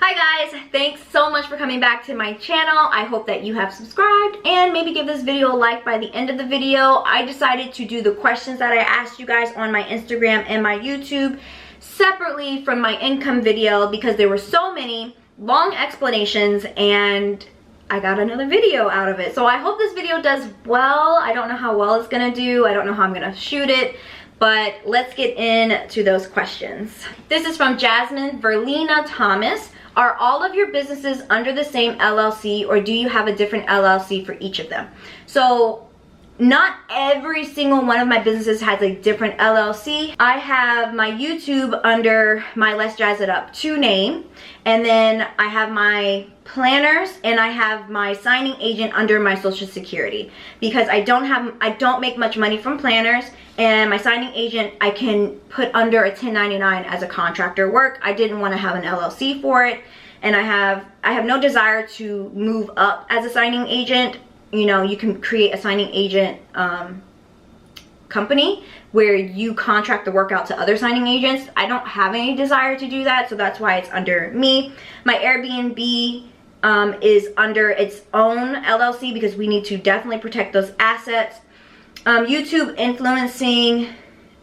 Hi guys, thanks so much for coming back to my channel. I hope that you have subscribed and maybe give this video a like by the end of the video. I decided to do the questions that I asked you guys on my Instagram and my YouTube separately from my income video because there were so many long explanations and I got another video out of it. So I hope this video does well. I don't know how well it's gonna do. I don't know how I'm gonna shoot it. But let's get into those questions. This is from Jasmine Verlina Thomas. Are all of your businesses under the same LLC or do you have a different LLC for each of them? So not every single one of my businesses has a different LLC. I have my YouTube under my Let's Jazz It Up 2 name, and then I have my planners and I have my signing agent under my Social Security because I don't make much money from planners, and my signing agent I can put under a 1099 as a contractor work. I didn't want to have an LLC for it, and I have no desire to move up as a signing agent. You know, you can create a signing agent company where you contract the work out to other signing agents. I don't have any desire to do that, so that's why it's under me. My Airbnb is under its own LLC because we need to definitely protect those assets. YouTube influencing,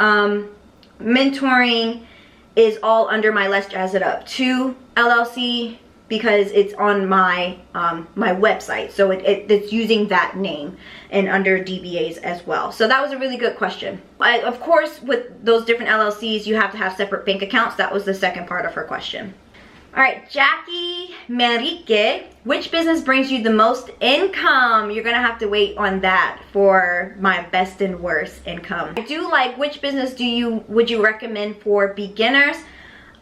mentoring is all under my Let's Jazz It Up 2 LLC because it's on my my website, so it's using that name and under DBAs as well. So that was a really good question. Of course, with those different LLCs, you have to have separate bank accounts. That was the second part of her question. All right, Jackie Marique, which business brings you the most income? You're gonna have to wait on that for my best and worst income. I do like, which business would you recommend for beginners?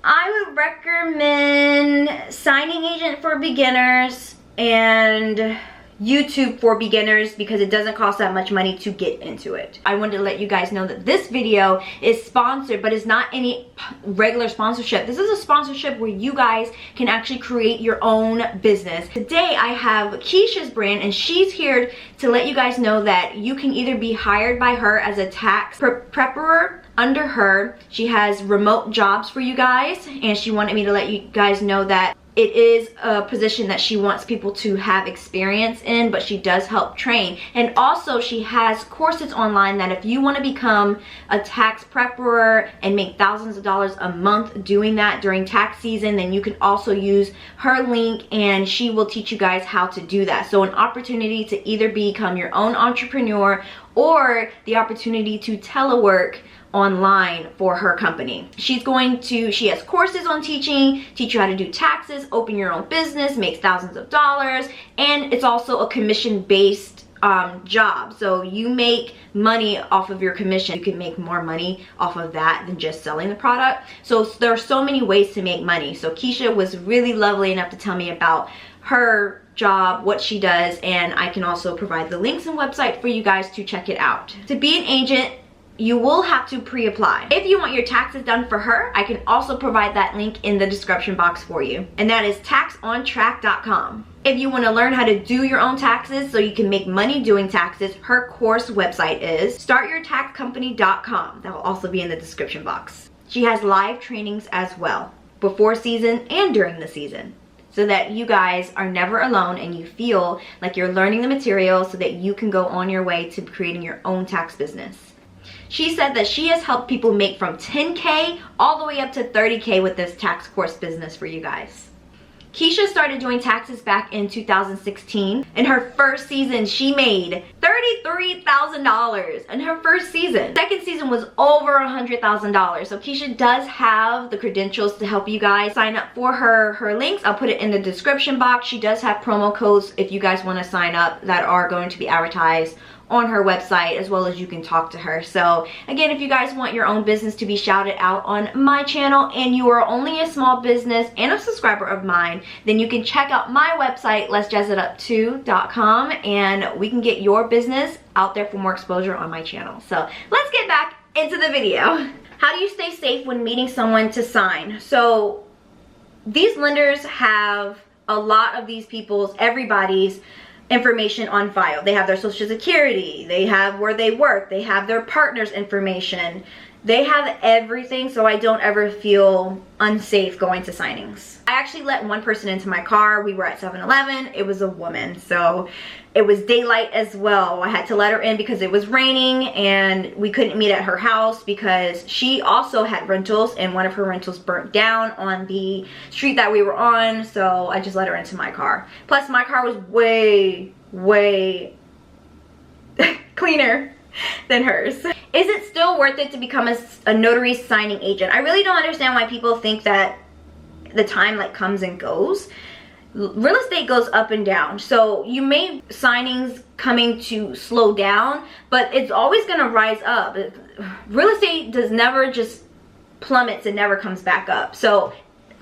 I would recommend signing agent for beginners and YouTube for beginners because it doesn't cost that much money to get into it. I wanted to let you guys know that this video is sponsored, but it's not any regular sponsorship. This is a sponsorship where you guys can actually create your own business. Today I have Keisha's brand, and she's here to let you guys know that you can either be hired by her as a tax preparer under her. She has remote jobs for you guys, and she wanted me to let you guys know that it is a position that she wants people to have experience in, but she does help train. And also she has courses online that if you want to become a tax preparer and make thousands of dollars a month doing that during tax season, then you can also use her link and she will teach you guys how to do that. So an opportunity to either become your own entrepreneur or the opportunity to telework online for her company. She has courses on teach you how to do taxes, open your own business, make thousands of dollars, and it's also a commission-based job. So you make money off of your commission. You can make more money off of that than just selling the product. So there are so many ways to make money. So Keisha was really lovely enough to tell me about her job, what she does, and I can also provide the links and website for you guys to check it out. To be an agent, you will have to pre-apply. If you want your taxes done for her, I can also provide that link in the description box for you, and that is taxontrack.com. If you want to learn how to do your own taxes so you can make money doing taxes, her course website is startyourtaxcompany.com. That will also be in the description box. She has live trainings as well, before season and during the season, so that you guys are never alone and you feel like you're learning the material so that you can go on your way to creating your own tax business. She said that she has helped people make from 10K all the way up to 30K with this tax course business for you guys. Keisha started doing taxes back in 2016. In her first season, she made $33,000 in her first season. Second season was over $100,000. So Keisha does have the credentials to help you guys sign up for her links. I'll put it in the description box. She does have promo codes if you guys want to sign up that are going to be advertised on her website, as well as you can talk to her. So again, if you guys want your own business to be shouted out on my channel and you are only a small business and a subscriber of mine, then you can check out my website, letsjazzitup2.com, and we can get your business out there for more exposure on my channel. So let's get back into the video. How do you stay safe when meeting someone to sign? So these lenders have a lot of these everybody's information on file. They have their social security, they have where they work, they have their partner's information, They have everything, so I don't ever feel unsafe going to signings. I actually let one person into my car. We were at 7-Eleven. It was a woman, so it was daylight as well. I had to let her in because it was raining and we couldn't meet at her house because she also had rentals and one of her rentals burnt down on the street that we were on, so I just let her into my car. Plus, my car was way cleaner than hers. Is it still worth it to become a notary signing agent? I really don't understand why people think that the time like comes and goes. Real estate goes up and down, so you may signings coming to slow down, but it's always going to rise up. Real estate does never just plummets and never comes back up. So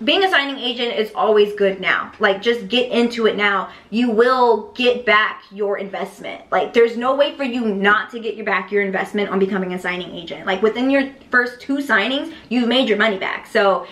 being a signing agent is always good now. Like, just get into it now. You will get back your investment. Like, there's no way for you not to get back your investment on becoming a signing agent. Like, within your first 2 signings, you've made your money back. So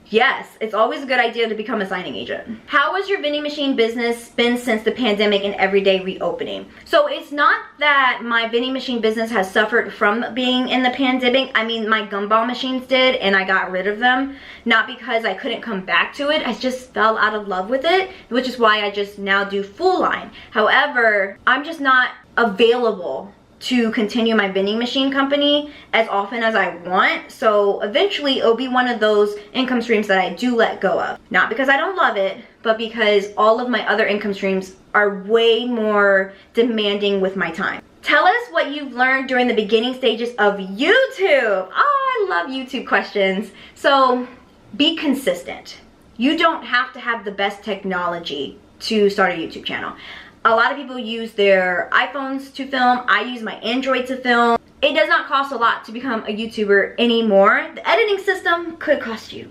yes, it's always a good idea to become a signing agent. How has your vending machine business been since the pandemic and everyday reopening? So it's not that my vending machine business has suffered from being in the pandemic. I mean, my gumball machines did, and I got rid of them. Not because I couldn't come back to it. I just fell out of love with it, which is why I just now do full line. However, I'm just not available to continue my vending machine company as often as I want. So eventually it'll be one of those income streams that I do let go of. Not because I don't love it, but because all of my other income streams are way more demanding with my time. Tell us what you've learned during the beginning stages of YouTube. Oh, I love YouTube questions. So be consistent. You don't have to have the best technology to start a YouTube channel. A lot of people use their iPhones to film. I use my Android to film. It does not cost a lot to become a YouTuber anymore. The editing system could cost you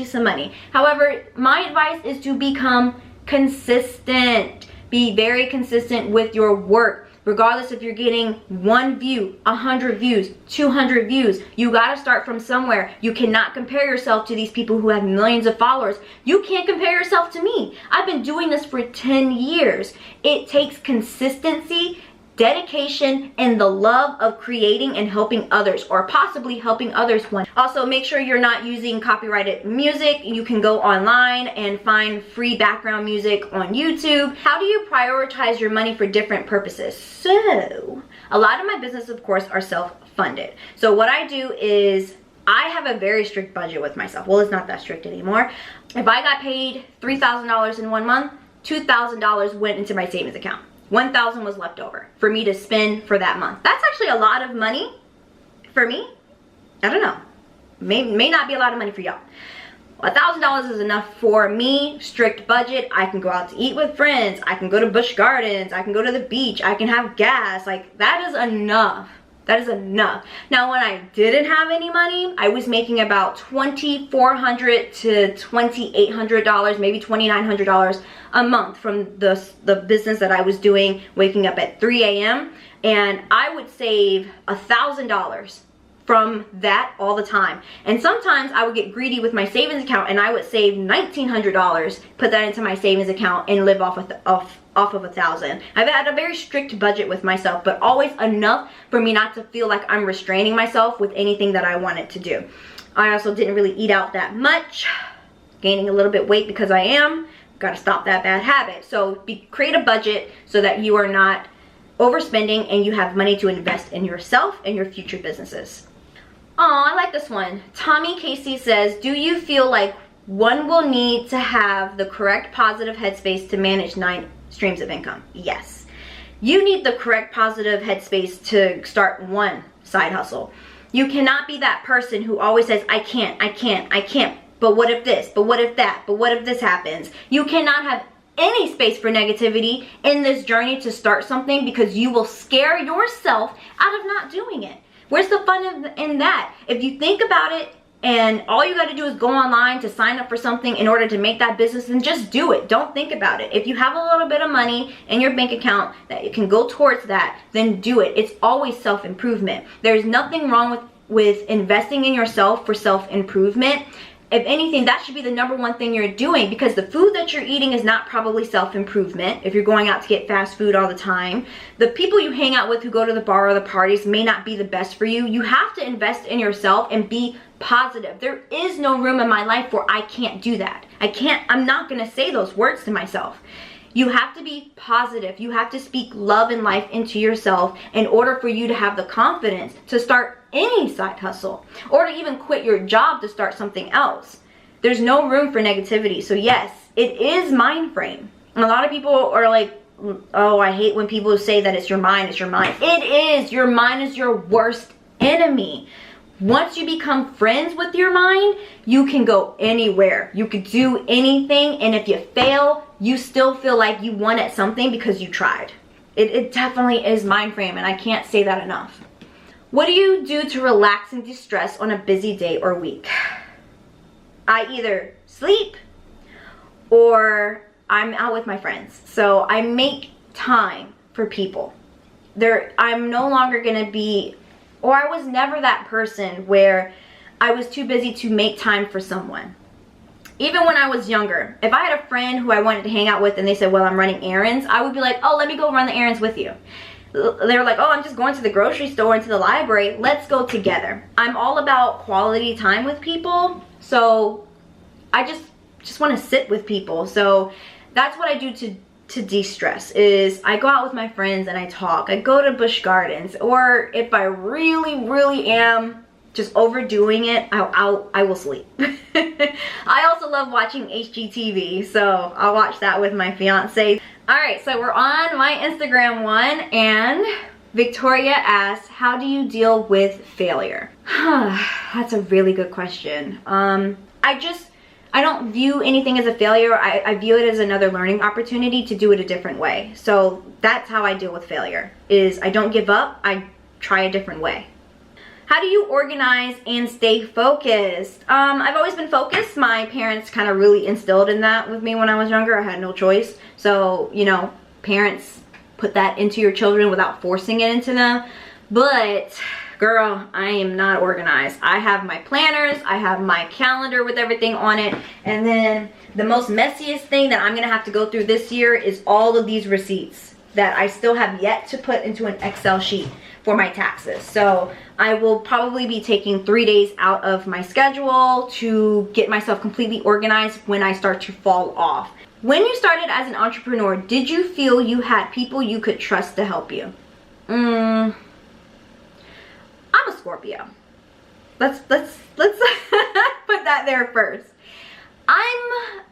some money. However, my advice is to become consistent. Be very consistent with your work. Regardless if you're getting 1 view, 100 views, 200 views, you gotta start from somewhere. You cannot compare yourself to these people who have millions of followers. You can't compare yourself to me. I've been doing this for 10 years. It takes consistency, dedication, and the love of creating and helping others, or possibly helping others one. Also, make sure you're not using copyrighted music. You can go online and find free background music on YouTube. How do you prioritize your money for different purposes? So, a lot of my business, of course, are self-funded. So what I do is I have a very strict budget with myself. Well, it's not that strict anymore. If I got paid $3,000 in 1 month, $2,000 went into my savings account. $1,000 was left over for me to spend for that month. That's actually a lot of money for me. I don't know. May not be a lot of money for y'all. $1,000 is enough for me. Strict budget. I can go out to eat with friends. I can go to Busch Gardens. I can go to the beach. I can have gas. Like, that is enough. That is enough. Now, when I didn't have any money, I was making about $2,400 to $2,800, maybe $2,900 a month from the business that I was doing, waking up at 3 a.m. And I would save $1,000 from that all the time. And sometimes I would get greedy with my savings account and I would save $1,900, put that into my savings account, and live off of $1,000. I've had a very strict budget with myself, but always enough for me not to feel like I'm restraining myself with anything that I wanted to do. I also didn't really eat out that much, gaining a little bit weight because I am. Gotta stop that bad habit. So create a budget so that you are not overspending and you have money to invest in yourself and your future businesses. Oh, I like this one. Tommy Casey says, do you feel like one will need to have the correct positive headspace to manage 9 streams of income? Yes. You need the correct positive headspace to start one side hustle. You cannot be that person who always says, I can't, but what if this, but what if that, but what if this happens? You cannot have any space for negativity in this journey to start something, because you will scare yourself out of not doing it. Where's the fun in that? If you think about it and all you got to do is go online to sign up for something in order to make that business, then just do it. Don't think about it. If you have a little bit of money in your bank account that you can go towards that, then do it. It's always self-improvement. There's nothing wrong with investing in yourself for self-improvement. If anything, that should be the number one thing you're doing, because the food that you're eating is not probably self-improvement if you're going out to get fast food all the time. The people you hang out with who go to the bar or the parties may not be the best for you. You have to invest in yourself and be positive. There is no room in my life where I can't do that. I'm not gonna say those words to myself. You have to be positive. You have to speak love and life into yourself in order for you to have the confidence to start any side hustle, or to even quit your job to start something else. There's no room for negativity. So yes, it is mind frame. And a lot of people are like, oh, I hate when people say that it's your mind, it's your mind. It is. Your mind is your worst enemy. Once you become friends with your mind, you can go anywhere. You could do anything, and if you fail, you still feel like you won at something because you tried. It definitely is mind frame, and I can't say that enough. What do you do to relax and de-stress on a busy day or week? I either sleep or I'm out with my friends. So I make time for people. I'm no longer gonna be, or I was never that person where I was too busy to make time for someone. Even when I was younger, if I had a friend who I wanted to hang out with and they said, well, I'm running errands, I would be like, oh, let me go run the errands with you. They were like, oh, I'm just going to the grocery store and to the library. Let's go together. I'm all about quality time with people. So I just want to sit with people. So that's what I do to de-stress, is I go out with my friends and I talk. I go to Busch Gardens, or if I really am just overdoing it, I will sleep. I also love watching HGTV, so I'll watch that with my fiance. All right, so we're on my Instagram one, and Victoria asks, how do you deal with failure? That's a really good question. I don't view anything as a failure. I view it as another learning opportunity to do it a different way. So that's how I deal with failure, is I don't give up, I try a different way. How do you organize and stay focused? I've always been focused. My parents kind of really instilled in that with me when I was younger. I had no choice. So, you know, parents put that into your children without forcing it into them. But girl, I am not organized. I have my planners, I have my calendar with everything on it, and then the most messiest thing that I'm gonna have to go through this year is all of these receipts that I still have yet to put into an Excel sheet for my taxes. So I will probably be taking 3 days out of my schedule to get myself completely organized when I start to fall off. When you started as an entrepreneur, did you feel you had people you could trust to help you? I'm a Scorpio. Let's put that there first. I'm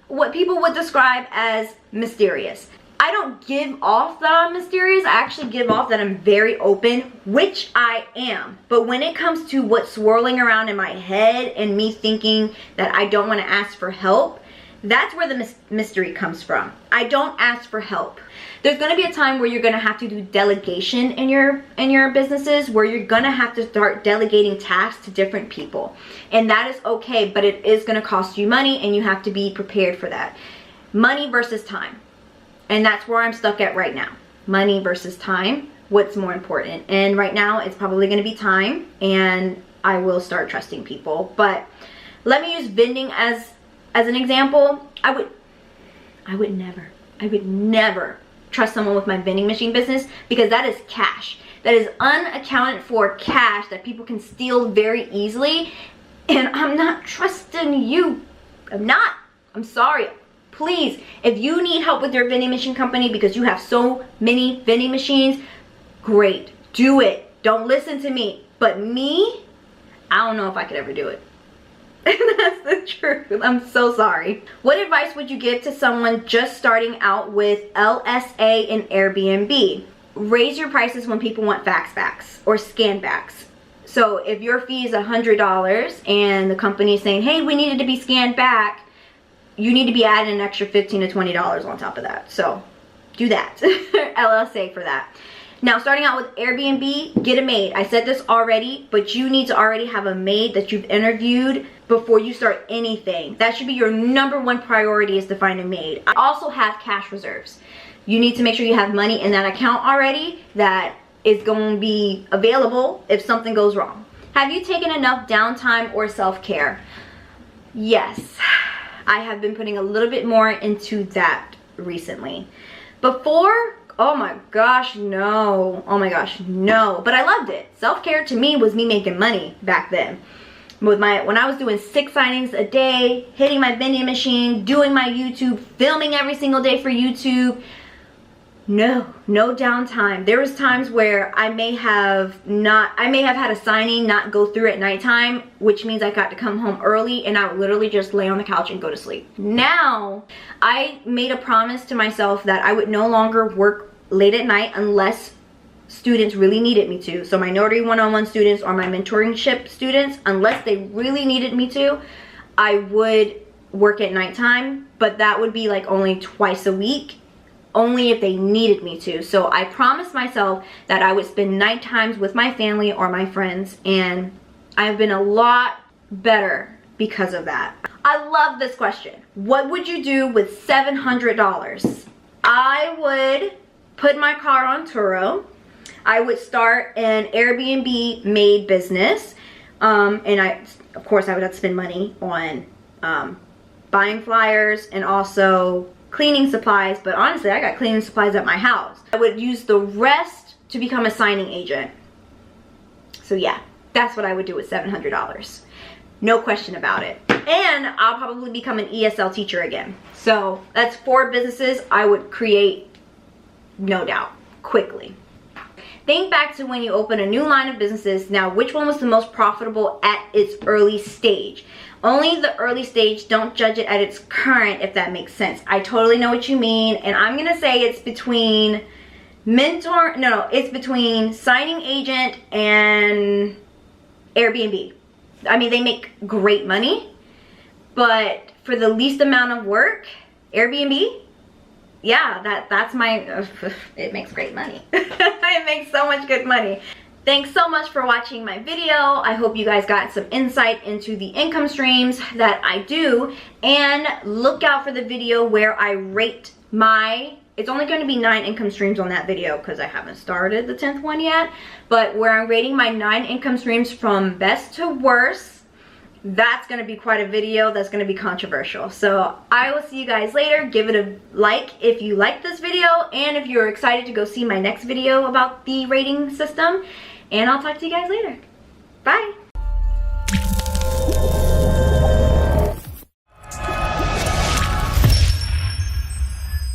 what people would describe as mysterious. I don't give off that I'm mysterious. I actually give off that I'm very open, which I am. But when it comes to what's swirling around in my head and me thinking that I don't want to ask for help, that's where the mystery comes from. I don't ask for help. There's going to be a time where you're going to have to do delegation in your businesses, where you're going to have to start delegating tasks to different people. And that is okay, but it is going to cost you money, and you have to be prepared for that. Money versus time. And that's where I'm stuck at right now. Money versus time. What's more important? And right now it's probably going to be time, and I will start trusting people. But let me use vending as an example. I would never trust someone with my vending machine business, because that is cash. That is unaccounted for cash that people can steal very easily. And I'm not trusting you. I'm not. I'm sorry. Please, if you need help with your vending machine company because you have so many vending machines, great. Do it. Don't listen to me. But me, I don't know if I could ever do it. That's the truth. I'm so sorry. What advice would you give to someone just starting out with LSA and Airbnb? Raise your prices when people want fax backs or scan backs. So if your fee is $100 and the company is saying, hey, we need it to be scanned back, you need to be adding an extra $15 to $20 on top of that. So do that. LLCA for that. Now, starting out with Airbnb, get a maid. I said this already, but you need to already have a maid that you've interviewed before you start anything. That should be your #1 priority, is to find a maid. I also have cash reserves. You need to make sure you have money in that account already that is going to be available if something goes wrong. Have you taken enough downtime or self-care? Yes, I have been putting a little bit more into that recently. Before, oh my gosh, no. Oh my gosh, no. But I loved it. Self-care to me was me making money back then. When I was doing 6 signings a day, hitting my vending machine, doing my YouTube, filming every single day for YouTube. No downtime. There was times where I may have had a signing not go through at nighttime, which means I got to come home early and I would literally just lay on the couch and go to sleep. Now, I made a promise to myself that I would no longer work late at night unless students really needed me to. So minority one-on-one students or my mentorship students, unless they really needed me to, I would work at nighttime, but that would be like only twice a week, only if they needed me to. So I promised myself that I would spend night times with my family or my friends, and I've been a lot better because of that. I love this question. What would you do with $700? I would put my car on Turo. I would start an Airbnb made business, and of course I would have to spend money on buying flyers and also cleaning supplies, but honestly I got cleaning supplies at my house. I would use the rest to become a signing agent. So yeah, that's what I would do with $700. No question about it. And I'll probably become an ESL teacher again. So that's 4 businesses I would create, no doubt, quickly. Think back to when you open a new line of businesses. Now, which one was the most profitable at its early stage? Only the early stage, don't judge it at its current, if that makes sense. I totally know what you mean, and I'm gonna say it's between it's between signing agent and Airbnb. I mean, they make great money, but for the least amount of work, Airbnb, yeah, that's my, it makes great money. It makes so much good money. Thanks so much for watching my video. I hope you guys got some insight into the income streams that I do, and look out for the video where I rate it's only going to be 9 income streams on that video because I haven't started the 10th one yet, but where I'm rating my 9 income streams from best to worst. That's going to be quite a video. That's going to be controversial. So I will see you guys later. Give it a like if you like this video, and if you're excited to go see my next video about the rating system. And I'll talk to you guys later. Bye.